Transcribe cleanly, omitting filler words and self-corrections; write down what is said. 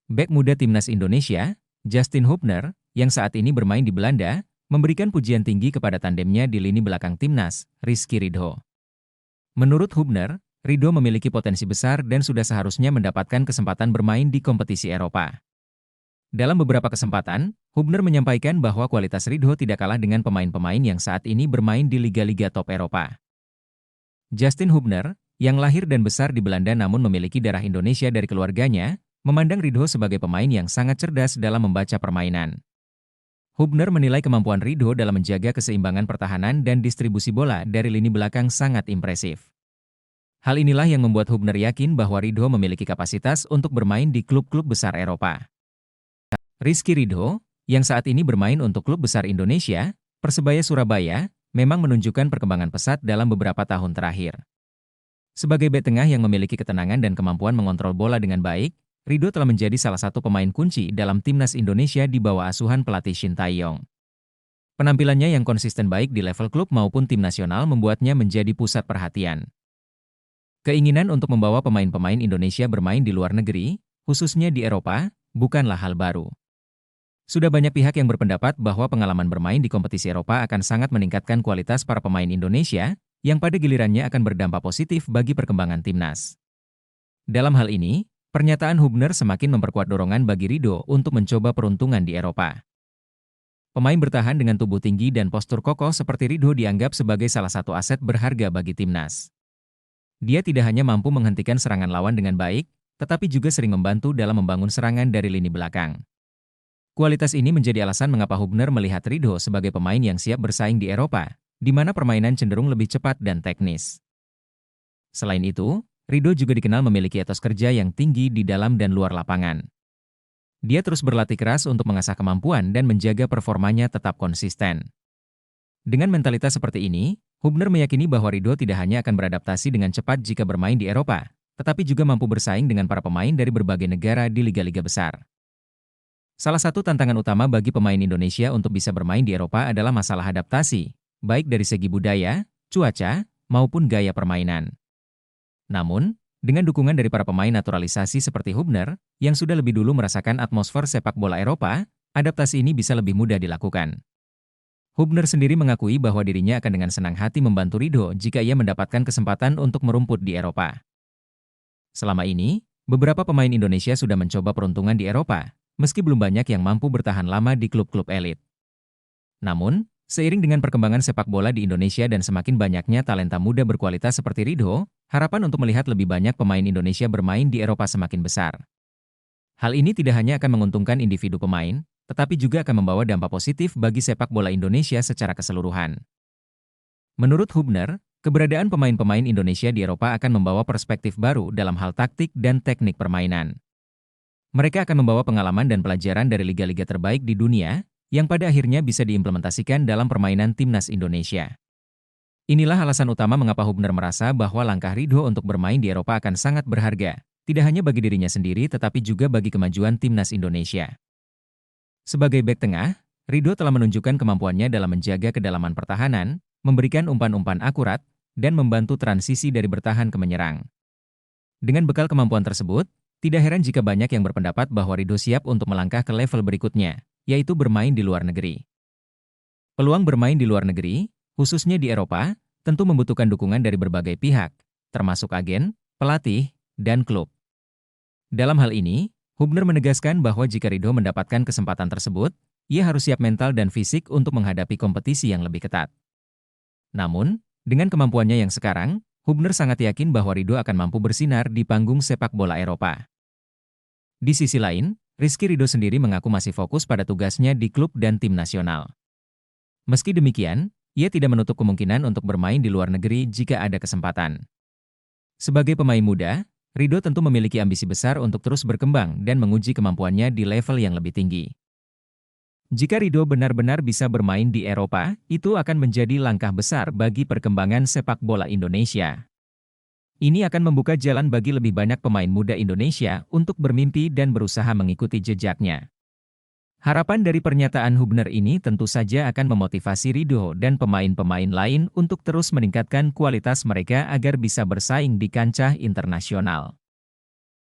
Bek muda timnas Indonesia, Justin Hubner, yang saat ini bermain di Belanda, memberikan pujian tinggi kepada tandemnya di lini belakang timnas, Rizky Ridho. Menurut Hubner, Ridho memiliki potensi besar dan sudah seharusnya mendapatkan kesempatan bermain di kompetisi Eropa. Dalam beberapa kesempatan, Hubner menyampaikan bahwa kualitas Ridho tidak kalah dengan pemain-pemain yang saat ini bermain di liga-liga top Eropa. Justin Hubner, yang lahir dan besar di Belanda namun memiliki darah Indonesia dari keluarganya, memandang Ridho sebagai pemain yang sangat cerdas dalam membaca permainan. Hubner menilai kemampuan Ridho dalam menjaga keseimbangan pertahanan dan distribusi bola dari lini belakang sangat impresif. Hal inilah yang membuat Hubner yakin bahwa Ridho memiliki kapasitas untuk bermain di klub-klub besar Eropa. Rizky Ridho, yang saat ini bermain untuk klub besar Indonesia, Persebaya Surabaya, memang menunjukkan perkembangan pesat dalam beberapa tahun terakhir. Sebagai bek tengah yang memiliki ketenangan dan kemampuan mengontrol bola dengan baik, Ridho telah menjadi salah satu pemain kunci dalam timnas Indonesia di bawah asuhan pelatih Shin Tae-yong. Penampilannya yang konsisten baik di level klub maupun tim nasional membuatnya menjadi pusat perhatian. Keinginan untuk membawa pemain-pemain Indonesia bermain di luar negeri, khususnya di Eropa, bukanlah hal baru. Sudah banyak pihak yang berpendapat bahwa pengalaman bermain di kompetisi Eropa akan sangat meningkatkan kualitas para pemain Indonesia, yang pada gilirannya akan berdampak positif bagi perkembangan timnas. Dalam hal ini, pernyataan Hubner semakin memperkuat dorongan bagi Ridho untuk mencoba peruntungan di Eropa. Pemain bertahan dengan tubuh tinggi dan postur kokoh seperti Ridho dianggap sebagai salah satu aset berharga bagi timnas. Dia tidak hanya mampu menghentikan serangan lawan dengan baik, tetapi juga sering membantu dalam membangun serangan dari lini belakang. Kualitas ini menjadi alasan mengapa Hubner melihat Ridho sebagai pemain yang siap bersaing di Eropa, di mana permainan cenderung lebih cepat dan teknis. Selain itu, Ridho juga dikenal memiliki etos kerja yang tinggi di dalam dan luar lapangan. Dia terus berlatih keras untuk mengasah kemampuan dan menjaga performanya tetap konsisten. Dengan mentalitas seperti ini, Hubner meyakini bahwa Ridho tidak hanya akan beradaptasi dengan cepat jika bermain di Eropa, tetapi juga mampu bersaing dengan para pemain dari berbagai negara di liga-liga besar. Salah satu tantangan utama bagi pemain Indonesia untuk bisa bermain di Eropa adalah masalah adaptasi, baik dari segi budaya, cuaca, maupun gaya permainan. Namun, dengan dukungan dari para pemain naturalisasi seperti Hubner, yang sudah lebih dulu merasakan atmosfer sepak bola Eropa, adaptasi ini bisa lebih mudah dilakukan. Hubner sendiri mengakui bahwa dirinya akan dengan senang hati membantu Ridho jika ia mendapatkan kesempatan untuk merumput di Eropa. Selama ini, beberapa pemain Indonesia sudah mencoba peruntungan di Eropa, meski belum banyak yang mampu bertahan lama di klub-klub elit. Namun, seiring dengan perkembangan sepak bola di Indonesia dan semakin banyaknya talenta muda berkualitas seperti Ridho, harapan untuk melihat lebih banyak pemain Indonesia bermain di Eropa semakin besar. Hal ini tidak hanya akan menguntungkan individu pemain, tetapi juga akan membawa dampak positif bagi sepak bola Indonesia secara keseluruhan. Menurut Hubner, keberadaan pemain-pemain Indonesia di Eropa akan membawa perspektif baru dalam hal taktik dan teknik permainan. Mereka akan membawa pengalaman dan pelajaran dari liga-liga terbaik di dunia, yang pada akhirnya bisa diimplementasikan dalam permainan timnas Indonesia. Inilah alasan utama mengapa Hubner merasa bahwa langkah Ridho untuk bermain di Eropa akan sangat berharga, tidak hanya bagi dirinya sendiri tetapi juga bagi kemajuan timnas Indonesia. Sebagai bek tengah, Ridho telah menunjukkan kemampuannya dalam menjaga kedalaman pertahanan, memberikan umpan-umpan akurat, dan membantu transisi dari bertahan ke menyerang. Dengan bekal kemampuan tersebut, tidak heran jika banyak yang berpendapat bahwa Ridho siap untuk melangkah ke level berikutnya, yaitu bermain di luar negeri. Peluang bermain di luar negeri, khususnya di Eropa, tentu membutuhkan dukungan dari berbagai pihak, termasuk agen, pelatih, dan klub. Dalam hal ini, Hubner menegaskan bahwa jika Ridho mendapatkan kesempatan tersebut, ia harus siap mental dan fisik untuk menghadapi kompetisi yang lebih ketat. Namun, dengan kemampuannya yang sekarang, Hubner sangat yakin bahwa Ridho akan mampu bersinar di panggung sepak bola Eropa. Di sisi lain, Rizky Ridho sendiri mengaku masih fokus pada tugasnya di klub dan tim nasional. Meski demikian, ia tidak menutup kemungkinan untuk bermain di luar negeri jika ada kesempatan. Sebagai pemain muda, Ridho tentu memiliki ambisi besar untuk terus berkembang dan menguji kemampuannya di level yang lebih tinggi. Jika Ridho benar-benar bisa bermain di Eropa, itu akan menjadi langkah besar bagi perkembangan sepak bola Indonesia. Ini akan membuka jalan bagi lebih banyak pemain muda Indonesia untuk bermimpi dan berusaha mengikuti jejaknya. Harapan dari pernyataan Hubner ini tentu saja akan memotivasi Ridho dan pemain-pemain lain untuk terus meningkatkan kualitas mereka agar bisa bersaing di kancah internasional.